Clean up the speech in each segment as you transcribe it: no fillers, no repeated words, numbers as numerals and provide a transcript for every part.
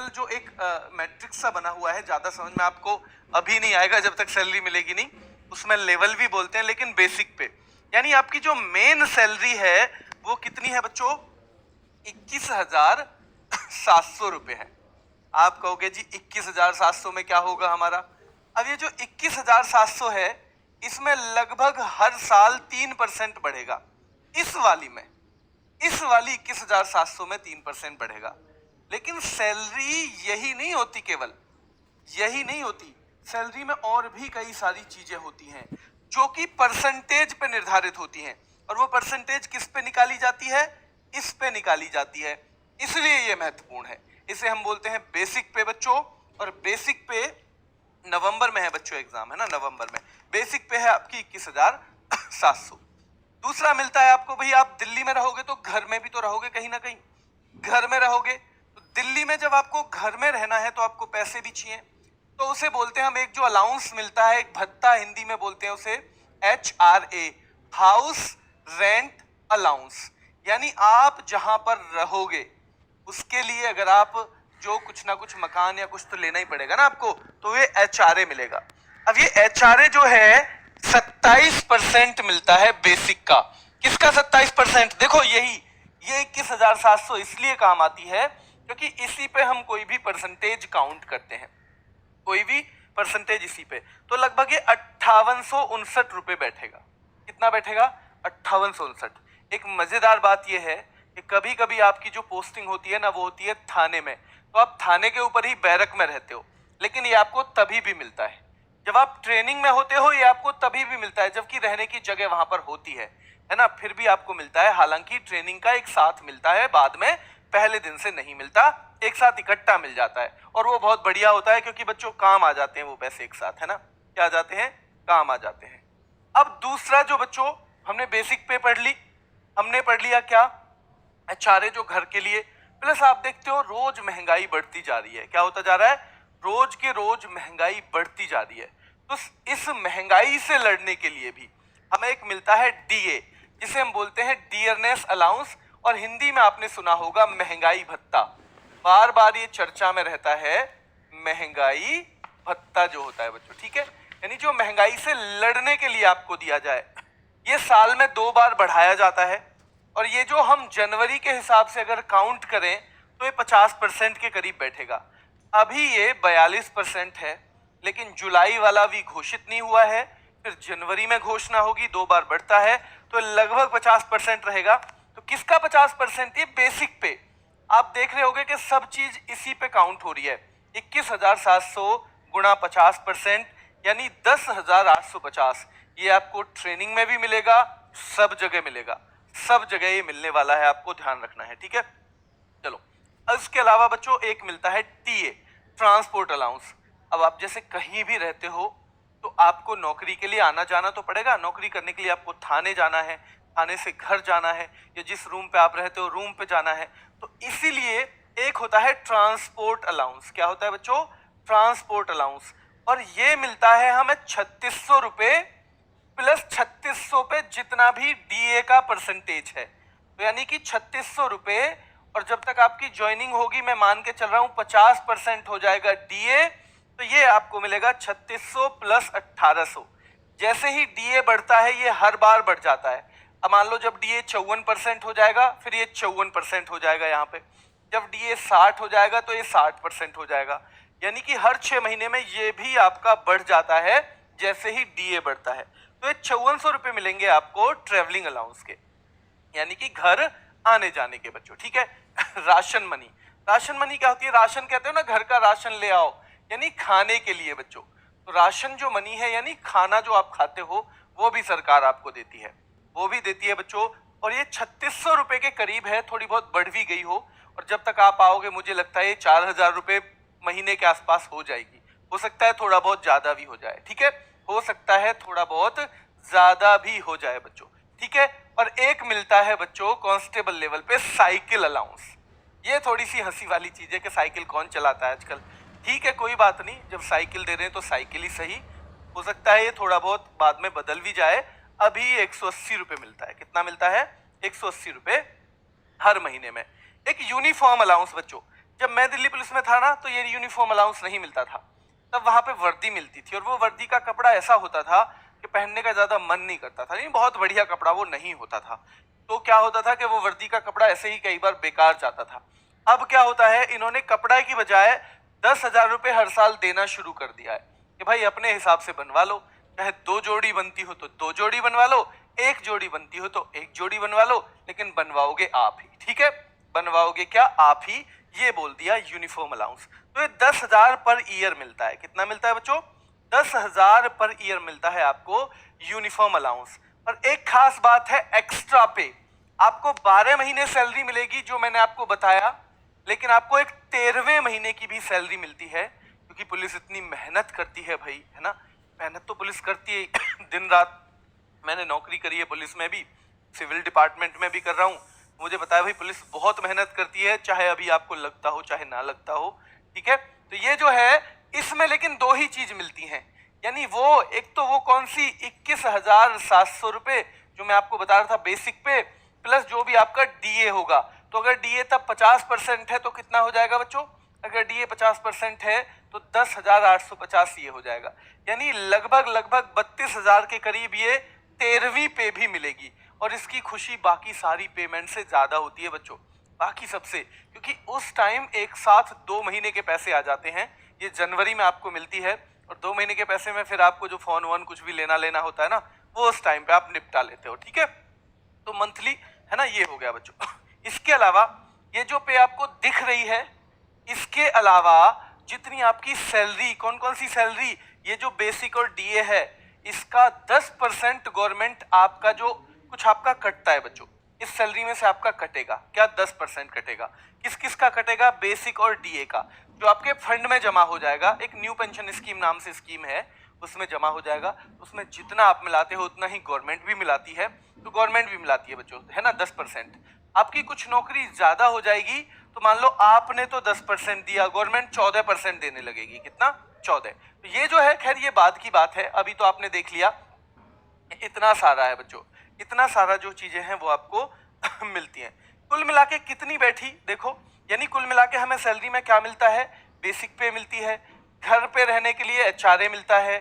जो एक मैट्रिक्स सा बना हुआ है, ज्यादा समझ में आपको अभी नहीं आएगा जब तक सैलरी मिलेगी नहीं, उसमें लेवल भी बोलते हैं, लेकिन बेसिक पे यानी आपकी जो मेन सैलरी है वो कितनी है बच्चों? 21,700 रुपए है। आप कहोगे जी 21,700 में क्या होगा हमारा? अब ये जो 21,700 है इसमें लगभग हर साल 3% बढ़ेगा। इस वाली 21,700 में 3% बढ़ेगा। लेकिन सैलरी यही नहीं होती, केवल यही नहीं होती, सैलरी में और भी कई सारी चीजें होती हैं जो कि परसेंटेज पे निर्धारित होती हैं। और वो परसेंटेज किस पे निकाली जाती है? इस पे निकाली जाती है, इसलिए ये महत्वपूर्ण है। इसे हम बोलते हैं बेसिक पे बच्चों। और बेसिक पे नवंबर में है बच्चों, एग्जाम है ना, नवंबर में बेसिक पे है आपकी 21,700। दूसरा मिलता है आपको, भाई आप दिल्ली में रहोगे तो घर में भी तो रहोगे, कहीं ना कहीं घर में रहोगे, तो दिल्ली में जब आपको घर में रहना है तो आपको पैसे भी चाहिए, तो उसे बोलते हैं हम, एक जो अलाउंस मिलता है, एक भत्ता, हिंदी में बोलते हैं उसे HRA, हाउस रेंट अलाउंस। यानी आप जहां पर रहोगे उसके लिए अगर आप जो कुछ ना कुछ मकान या कुछ तो लेना ही पड़ेगा ना आपको, तो ये HRA मिलेगा। अब ये HRA जो है 27% मिलता है बेसिक का। किसका 27%? देखो यही, ये 21,700 इसलिए काम आती है क्योंकि इसी पे हम कोई भी परसेंटेज काउंट करते हैं, कोई भी परसेंटेज इसी पे। तो लगभग ये 5859 रुपए बैठेगा। कितना बैठेगा? 5859। एक मजेदार बात यह है कि कभी कभी आपकी जो पोस्टिंग होती है ना, वो होती है थाने में, तो आप थाने के ऊपर ही बैरक में रहते हो, लेकिन ये आपको तभी भी मिलता है जब आप ट्रेनिंग में होते हो, ये आपको तभी भी मिलता है जबकि रहने की जगह वहां पर होती है ना, फिर भी आपको मिलता है। हालांकि ट्रेनिंग का एक साथ मिलता है, बाद में पहले दिन से नहीं मिलता, एक साथ इकट्ठा मिल जाता है, और वो बहुत बढ़िया होता है क्योंकि बच्चों काम आ जाते हैं वो पैसे एक साथ, है ना, क्या आ जाते हैं? काम आ जाते हैं। अब दूसरा जो बच्चों, हमने बेसिक पे पढ़ ली, हमने पढ़ लिया क्या? HRA जो घर के लिए, प्लस आप देखते हो रोज महंगाई बढ़ती जा रही है। क्या होता जा रहा है? रोज के रोज महंगाई बढ़ती जा रही है। तो इस महंगाई से लड़ने के लिए भी हमें एक मिलता है DA, जिसे हम बोलते हैं डियरनेस अलाउंस, और हिंदी में आपने सुना होगा महंगाई भत्ता। बार बार ये चर्चा में रहता है, महंगाई भत्ता जो होता है बच्चों, ठीक है, यानी जो महंगाई से लड़ने के लिए आपको दिया जाए। ये साल में 2 बार बढ़ाया जाता है, और ये जो हम जनवरी के हिसाब से अगर काउंट करें तो ये 50% के करीब बैठेगा। अभी ये 42% है, लेकिन जुलाई वाला भी घोषित नहीं हुआ है, फिर जनवरी में घोषणा होगी, 2 बार बढ़ता है, तो लगभग 50% रहेगा। तो किसका 50%? ये बेसिक पे। आप देख रहे होगे कि सब चीज इसी पे काउंट हो रही है। 21,700 गुणा 50% यानी 10,850। ये आपको ट्रेनिंग में भी मिलेगा, सब जगह मिलेगा, सब जगह ये मिलने वाला है, आपको ध्यान रखना है, ठीक है। चलो, इसके अलावा बच्चों एक मिलता है TA, ट्रांसपोर्ट अलाउंस। अब आप जैसे कहीं भी रहते हो तो आपको नौकरी के लिए आना जाना तो पड़ेगा, नौकरी करने के लिए आपको थाने जाना है, थाने से घर जाना है, या जिस रूम पे आप रहते हो रूम पे जाना है, तो इसीलिए एक होता है ट्रांसपोर्ट अलाउंस। क्या होता है बच्चों? Transport allowance. और ये मिलता है हमें 3600 रुपए, प्लस 3600 पे जितना भी DA का परसेंटेज है, तो यानी कि 3600 रुपए। और जब तक आपकी ज्वाइनिंग होगी, मैं मान के चल रहा हूं 50% हो जाएगा DA, तो ये आपको मिलेगा 3600 प्लस 1800। जैसे ही DA बढ़ता है ये हर बार बढ़ जाता है। अब मान लो जब DA 54% हो जाएगा, फिर ये 54% हो जाएगा यहाँ पे। जब DA 60 हो जाएगा तो ये 60% हो जाएगा, यानी कि हर 6 महीने में ये भी आपका बढ़ जाता है जैसे ही DA बढ़ता है। तो ये 5400 रुपए मिलेंगे आपको ट्रेवलिंग अलाउंस के, यानी कि घर आने जाने के बच्चों, ठीक है। राशन मनी, राशन मनी क्या होती है? राशन कहते हो ना, घर का राशन ले आओ, यानी खाने के लिए बच्चों। तो राशन जो मनी है, यानी खाना जो आप खाते हो, वो भी सरकार आपको देती है, वो भी देती है बच्चों। और ये 3600 रुपए के करीब है, थोड़ी बहुत बढ़ भी गई हो, और जब तक आप आओगे मुझे लगता है ये 4000 रुपए महीने के आसपास हो जाएगी। हो सकता है थोड़ा बहुत ज्यादा भी हो जाए, ठीक है, हो सकता है थोड़ा बहुत ज्यादा भी हो जाए बच्चों, ठीक है। और एक मिलता है बच्चों कांस्टेबल लेवल पे साइकिल अलाउंस। ये थोड़ी सी हंसी वाली चीज है कि साइकिल कौन चलाता है आजकल, ठीक है, कोई बात नहीं, जब साइकिल दे रहे हैं तो साइकिल ही सही। हो सकता है ये थोड़ा बहुत बाद में बदल भी जाए। अभी 180 रुपए मिलता है। कितना मिलता है? 180 रुपए हर महीने में। एक यूनिफॉर्म अलाउंस बच्चों, जब मैं दिल्ली पुलिस में था ना तो ये यूनिफॉर्म अलाउंस नहीं मिलता था, तब वहां पे वर्दी मिलती थी और वो वर्दी का कपड़ा ऐसा होता था कि पहनने का ज्यादा मन नहीं करता था, नहीं बहुत बढ़िया कपड़ा वो नहीं होता था। तो क्या होता था कि वो वर्दी का कपड़ा ऐसे ही कई बार बेकार जाता था। अब क्या होता है, इन्होंने कपड़ा की बजाय 10,000 रुपए हर साल देना शुरू कर दिया है कि भाई अपने हिसाब से बनवा लो, चाहे 2 जोड़ी बनती हो तो 2 जोड़ी बनवा लो, 1 जोड़ी बनती हो तो 1 जोड़ी बनवा लो, लेकिन बनवाओगे आप ही, ठीक है, बनवाओगे क्या आप ही, ये बोल दिया यूनिफॉर्म अलाउंस। तो ये 10,000 पर ईयर मिलता है। कितना मिलता है बच्चों? 10,000 पर ईयर मिलता है आपको यूनिफॉर्म अलाउंस। और एक खास बात है, एक्स्ट्रा पे आपको 12 महीने सैलरी मिलेगी जो मैंने आपको बताया, लेकिन आपको एक 13वें महीने की भी सैलरी मिलती है, क्योंकि पुलिस इतनी मेहनत करती है भाई, है ना, मेहनत तो पुलिस करती है दिन रात। मैंने नौकरी करी है पुलिस में भी, सिविल डिपार्टमेंट में भी कर रहा हूँ, मुझे बताया भाई पुलिस बहुत मेहनत करती है, चाहे अभी आपको लगता हो चाहे ना लगता हो, ठीक है। तो ये जो है इसमें लेकिन 2 ही चीज मिलती हैं, यानी वो एक तो वो कौन सी 21,700 रुपए जो मैं आपको बता रहा था बेसिक पे, प्लस जो भी आपका डीए होगा। तो अगर डीए तब 50% है तो कितना हो जाएगा बच्चों? अगर डीए 50% है तो 10,850 ये हो जाएगा, यानी लगभग 32,000 के करीब ये 13वीं पे भी मिलेगी। और इसकी खुशी बाकी सारी पेमेंट से ज्यादा होती है बच्चों, बाकी सबसे, क्योंकि उस टाइम एक साथ 2 महीने के पैसे आ जाते हैं। ये जनवरी में आपको मिलती है और 2 महीने के पैसे में फिर आपको जो फोन वोन कुछ भी लेना होता है ना, वो उस टाइम पे आप निपटा लेते हो, ठीक है। तो मंथली है ना, ये हो गया बच्चों। इसके अलावा ये जो पे आपको दिख रही है, इसके अलावा जितनी आपकी सैलरी, कौन कौन सी सैलरी, ये जो बेसिक और डीए है, इसका 10% गवर्नमेंट आपका जो कुछ आपका कटता है बच्चों, इस सैलरी में से आपका कटेगा। क्या? 10% कटेगा। किस किस का कटेगा? बेसिक और डीए का, जो आपके फंड में जमा हो जाएगा। एक न्यू पेंशन स्कीम नाम से स्कीम है, उसमें जमा हो जाएगा। उसमें जितना आप मिलाते हो उतना ही गवर्नमेंट भी मिलाती है, तो गवर्नमेंट भी मिलाती है बच्चों, है ना, 10%। आपकी कुछ नौकरी ज्यादा हो जाएगी तो मान लो आपने तो 10% दिया, गवर्नमेंट 14% देने लगेगी। कितना? 14। तो ये जो है, खैर ये बाद की बात है, अभी तो आपने देख लिया इतना सारा है बच्चों, इतना सारा जो चीजें हैं वो आपको मिलती हैं। कुल मिला के कितनी बैठी देखो, यानी कुल मिला के हमें सैलरी में क्या मिलता है? बेसिक पे मिलती है, घर पे रहने के लिए एचआरए मिलता है,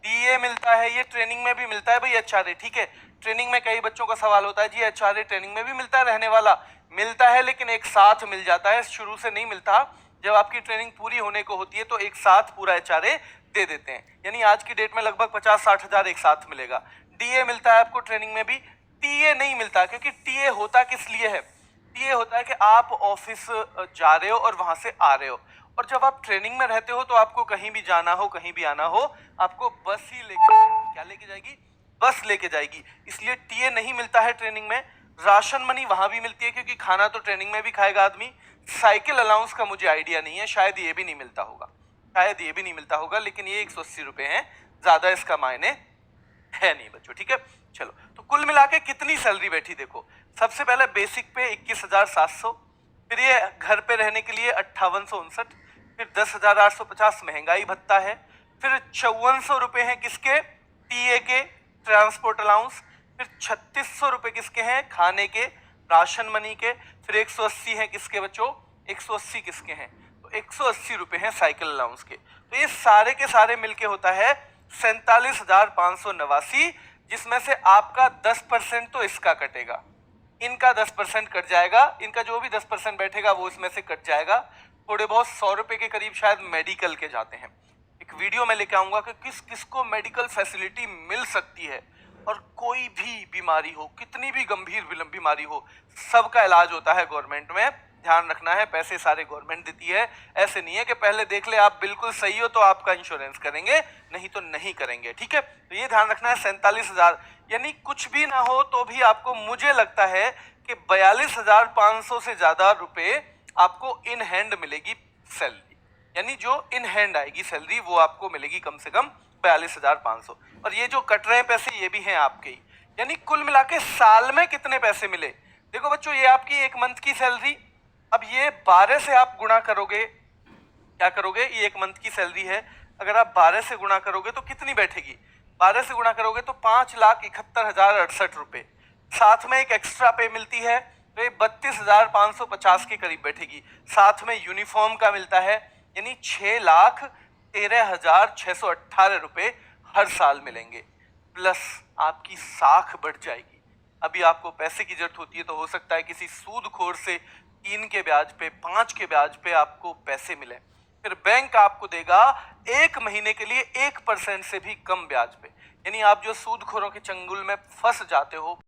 डीए मिलता है, ये ट्रेनिंग में भी मिलता है भाई एचआरए, ठीक है। ट्रेनिंग में कई बच्चों का सवाल होता है जी एचआरए ट्रेनिंग में भी मिलता है, रहने वाला मिलता है, लेकिन एक साथ मिल जाता है, शुरू से नहीं मिलता। जब आपकी ट्रेनिंग पूरी होने को होती है तो एक साथ पूरा एचआरए दे देते हैं, यानी आज की डेट में लगभग 50-60 हजार एक साथ मिलेगा। डीए मिलता है आपको ट्रेनिंग में भी, टीए नहीं मिलता, क्योंकि टीए होता किस लिए है? टीए होता है कि आप ऑफिस जा रहे हो और वहां से आ रहे हो, और जब आप ट्रेनिंग में रहते हो तो आपको कहीं भी जाना हो, कहीं भी आना हो, आपको बस ही लेके जाएगी। क्या लेके जाएगी? बस लेके जाएगी, इसलिए टीए नहीं मिलता है ट्रेनिंग में। राशन मनी वहां भी मिलती है, क्योंकि खाना तो ट्रेनिंग में भी खाएगा आदमी। साइकिल अलाउंस का मुझे आइडिया नहीं है, शायद ये भी नहीं मिलता होगा, शायद ये भी नहीं मिलता होगा, लेकिन ये 180 रुपए है, ज्यादा इसका मायने है नहीं बच्चों, ठीक है। चलो, तो कुल मिला के कितनी सैलरी बैठी देखो। सबसे पहले बेसिक पे 21,700, फिर ये घर पे रहने के लिए 5859, फिर 10,850 महंगाई भत्ता है, फिर 5400 रुपए हैं किसके? टीए के, ट्रांसपोर्ट अलाउंस, फिर 3600 रुपए किसके हैं? खाने के, राशन मनी के, फिर 180 है किसके बच्चों? 180 किसके हैं? तो 180 रुपए हैं साइकिल अलाउंस के। तो ये सारे के सारे मिलके होता है 47,589, जिसमें से आपका 10% तो इसका कटेगा, इनका 10% कट जाएगा, इनका जो भी 10% बैठेगा वो इसमें से कट जाएगा। थोड़े बहुत 100 रुपए के करीब शायद मेडिकल के जाते हैं। एक वीडियो में लेके आऊंगा कि किस किस को मेडिकल फैसिलिटी मिल सकती है, और कोई भी बीमारी हो, कितनी भी गंभीर बीमारी हो, सबका इलाज होता है गवर्नमेंट में। ध्यान रखना है, पैसे सारे गवर्नमेंट देती है, ऐसे नहीं है कि पहले देख ले आप बिल्कुल सही हो तो आपका इंश्योरेंस करेंगे, नहीं तो नहीं करेंगे, ठीक है। तो ये ध्यान रखना है। 47,000 यानी कुछ भी ना हो तो भी आपको, मुझे लगता है कि 42,500 से ज्यादा रुपए आपको इन हैंड मिलेगी सैलरी, यानी जो इन हैंड आएगी सैलरी वो आपको मिलेगी कम से कम 42,500। और ये जो कट रहे हैं पैसे ये भी हैं आपके ही, यानी कुल मिला के साल में कितने पैसे मिले देखो बच्चों। ये आपकी एक मंथ की सैलरी, अब ये 12 से आप गुणा करोगे, क्या करोगे? ये एक मंथ की सैलरी है, अगर आप 12 से गुणा करोगे तो कितनी बैठेगी? 12 से गुणा करोगे तो 5,71,068 रुपए। साथ में एक एक्स्ट्रा पे मिलती है तो ये 32,550 के करीब बैठेगी। साथ में यूनिफॉर्म का मिलता है, यानी 6,13,618 रुपए हर साल मिलेंगे। प्लस आपकी साख बढ़ जाएगी। अभी आपको पैसे की जरूरत होती है तो हो सकता है किसी सूदखोर से 3 के ब्याज पे, 5 के ब्याज पे आपको पैसे मिले। फिर बैंक आपको देगा 1 महीने के लिए 1% से भी कम ब्याज पे। यानी आप जो सूदखोरों के चंगुल में फंस जाते हो